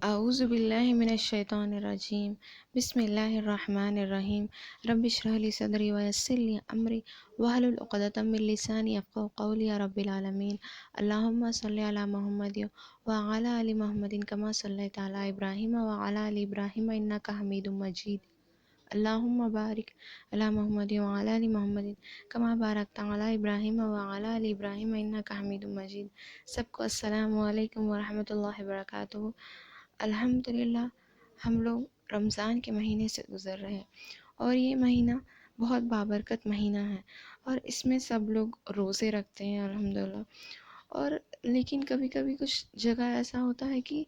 اعوذ باللہ من الشیطان الرجیم، بسم اللہ الرحمن الرحیم۔ رب اشرح لی صدری ویسر لی امری واحلل عقدۃ من لسانی یفقہوا قولی یا رب العالمین۔ اللہم صلی علی محمد وعلی آل محمد کما صلیت علی ابراہیم وعلی آل ابراہیم انک حمید مجید۔ اللہم بارک علی محمد وعلی آل محمد کما بارکت علی ابراہیم وعلی آل ابراہیم انک حمید مجید۔ سب کو السلام علیکم ورحمۃ اللہ وبرکاتہ۔ الحمدللہ ہم لوگ رمضان کے مہینے سے گزر رہے ہیں، اور یہ مہینہ بہت بابرکت مہینہ ہے، اور اس میں سب لوگ روزے رکھتے ہیں الحمدللہ۔ اور لیکن کبھی کبھی کچھ جگہ ایسا ہوتا ہے کہ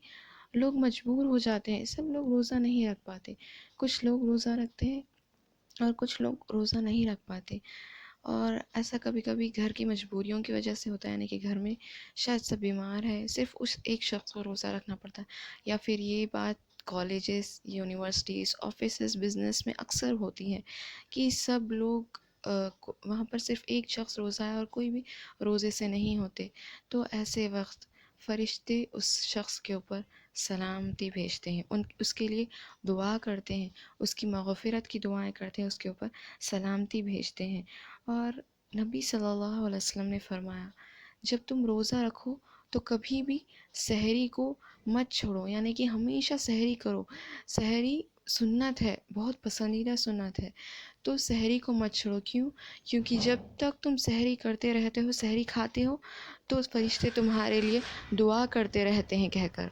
لوگ مجبور ہو جاتے ہیں، سب لوگ روزہ نہیں رکھ پاتے، کچھ لوگ روزہ رکھتے ہیں اور کچھ لوگ روزہ نہیں رکھ پاتے۔ اور ایسا کبھی کبھی گھر کی مجبوریوں کی وجہ سے ہوتا ہے، یعنی کہ گھر میں شاید سب بیمار ہے، صرف اس ایک شخص کو روزہ رکھنا پڑتا ہے، یا پھر یہ بات کالجز، یونیورسٹیز، آفیسز، بزنس میں اکثر ہوتی ہے کہ سب لوگ وہاں پر صرف ایک شخص روزہ ہے اور کوئی بھی روزے سے نہیں ہوتے، تو ایسے وقت فرشتے اس شخص کے اوپر سلامتی بھیجتے ہیں، اس کے لیے دعا کرتے ہیں، اس کی مغفرت کی دعائیں کرتے ہیں، اس کے اوپر سلامتی بھیجتے ہیں۔ اور نبی صلی اللہ علیہ وسلم نے فرمایا، جب تم روزہ رکھو تو کبھی بھی سحری کو مت چھوڑو، یعنی کہ ہمیشہ سحری کرو۔ سحری سنت ہے، بہت پسندیدہ سنت ہے، تو سحری کو مت چھوڑو۔ کیونکہ جب تک تم سحری کرتے رہتے ہو، سحری کھاتے ہو، تو فرشتے تمہارے لیے دعا کرتے رہتے ہیں کہہ کر۔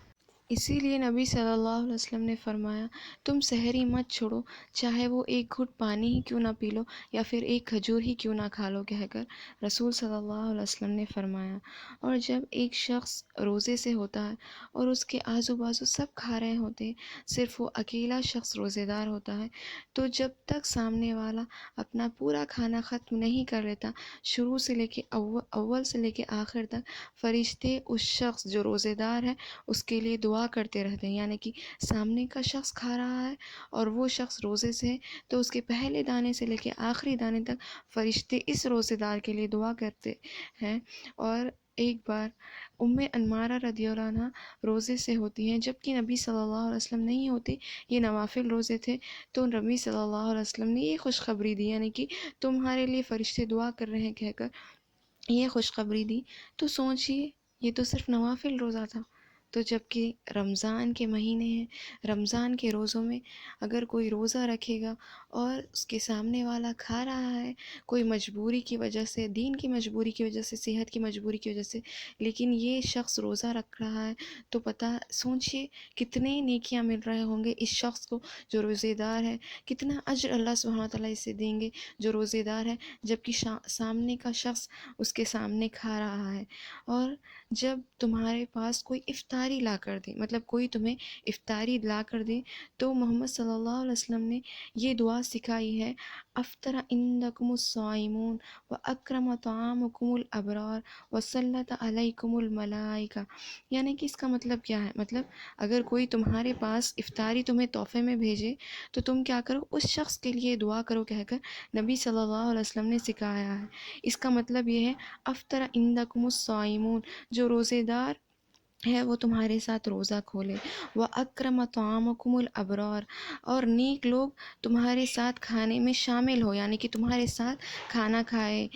اسی لیے نبی صلی اللہ علیہ وسلم نے فرمایا، تم سحری مت چھوڑو، چاہے وہ ایک گھٹ پانی ہی کیوں نہ پی لو یا پھر ایک کھجور ہی کیوں نہ کھا لو کہہ کر رسول صلی اللہ علیہ وسلم نے فرمایا۔ اور جب ایک شخص روزے سے ہوتا ہے اور اس کے آزو بازو سب کھا رہے ہوتے ہیں، صرف وہ اکیلا شخص روزے دار ہوتا ہے، تو جب تک سامنے والا اپنا پورا کھانا ختم نہیں کر لیتا، شروع سے لے کے اول سے لے کے آخر تک فرشتے اس شخص جو روزے دار ہے اس کے لیے دعا کرتے رہتے ہیں، یعنی کہ سامنے کا شخص کھا رہا ہے اور وہ شخص روزے سے ہے، تو اس کے پہلے دانے سے لے کے آخری دانے تک فرشتے اس روزے دار کے لیے دعا کرتے ہیں۔ اور ایک بار ام انمارہ رضی اللہ عنہ روزے سے ہوتی ہیں، جبکہ نبی صلی اللہ علیہ وسلم نہیں ہوتے، یہ نوافل روزے تھے، تو نبی صلی اللہ علیہ وسلم نے یہ خوشخبری دی، یعنی کہ تمہارے لیے فرشتے دعا کر رہے ہیں کہہ کر یہ خوشخبری دی۔ تو سوچئے، یہ تو صرف نوافل روزہ تھا، تو جبکہ رمضان کے مہینے ہیں، رمضان کے روزوں میں اگر کوئی روزہ رکھے گا اور اس کے سامنے والا کھا رہا ہے، کوئی مجبوری کی وجہ سے، دین کی مجبوری کی وجہ سے، صحت کی مجبوری کی وجہ سے، لیکن یہ شخص روزہ رکھ رہا ہے، تو سوچئے کتنے نیکیاں مل رہے ہوں گے اس شخص کو جو روزے دار ہے، کتنا اجر اللہ سبحانہ وتعالیٰ اسے دیں گے جو روزے دار ہے، جبکہ سامنے کا شخص اس کے سامنے کھا رہا ہے۔ اور جب تمہارے پاس کوئی افطاری لا کر دے، مطلب کوئی تمہیں افطاری لا کر دے، تو محمد صلی اللہ علیہ وسلم نے یہ دعا سکھائی ہے، افطر عندکم الصائمون واکرم طعامکم الابرار وسلط علیکم الملائکہ، یعنی کہ اس کا مطلب کیا ہے؟ مطلب اگر کوئی تمہارے پاس افطاری تمہیں تحفے میں بھیجے تو تم کیا کرو؟ اس شخص کے لیے دعا کرو کہہ کر نبی صلی اللہ علیہ وسلم نے سکھایا ہے۔ اس کا مطلب یہ ہے، افطر عندکم الصائمون، جو روزے دار ہے وہ تمہارے ساتھ روزہ کھولے، وَأَكْرَمَ طَعَامَكُمُ الْأَبْرَارَ، اور نیک لوگ تمہارے ساتھ کھانے میں شامل ہو، یعنی کہ تمہارے ساتھ کھانا کھائے،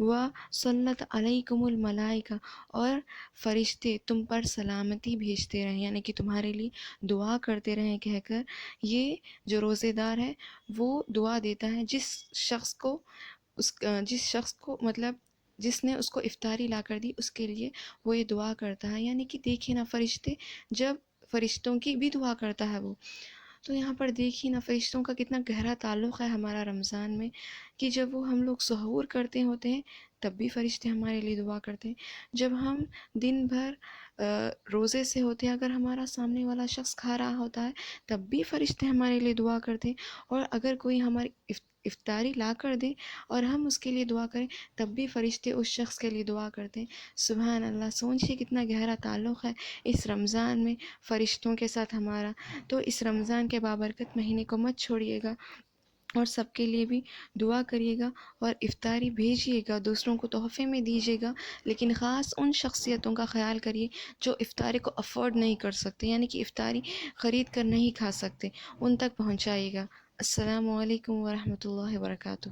وَصَلَّتْ عَلَيْكُمُ الْمَلَائِكَةُ، اور فرشتے تم پر سلامتی بھیجتے رہیں، یعنی کہ تمہارے لیے دعا کرتے رہیں کہہ کر یہ جو روزے دار ہے وہ دعا دیتا ہے جس شخص کو مطلب جس نے اس کو افطاری لا کر دی، اس کے لیے وہ یہ دعا کرتا ہے، یعنی کہ دیکھیں نا فرشتے، جب فرشتوں کی بھی دعا کرتا ہے وہ، تو یہاں پر دیکھیے نا فرشتوں کا کتنا گہرا تعلق ہے ہمارا رمضان میں، کہ جب وہ ہم لوگ سحور کرتے ہوتے ہیں تب بھی فرشتے ہمارے لیے دعا کرتے ہیں، جب ہم دن بھر روزے سے ہوتے ہیں، اگر ہمارا سامنے والا شخص کھا رہا ہوتا ہے تب بھی فرشتے ہمارے لیے دعا کرتے ہیں، اور اگر کوئی ہماری افطاری لا کر دے اور ہم اس کے لیے دعا کریں تب بھی فرشتے اس شخص کے لیے دعا کرتے ہیں۔ سبحان اللہ، سوچئے کتنا گہرا تعلق ہے اس رمضان میں فرشتوں کے ساتھ ہمارا۔ تو اس رمضان کے بابرکت مہینے کو مت چھوڑیے گا، اور سب کے لیے بھی دعا کریے گا، اور افطاری بھیجیے گا، دوسروں کو تحفے میں دیجیے گا، لیکن خاص ان شخصیتوں کا خیال کریے جو افطاری کو افورڈ نہیں کر سکتے، یعنی کہ افطاری خرید کر نہیں کھا سکتے، ان تک پہنچائیے گا۔ السلام علیکم ورحمۃ اللہ وبرکاتہ۔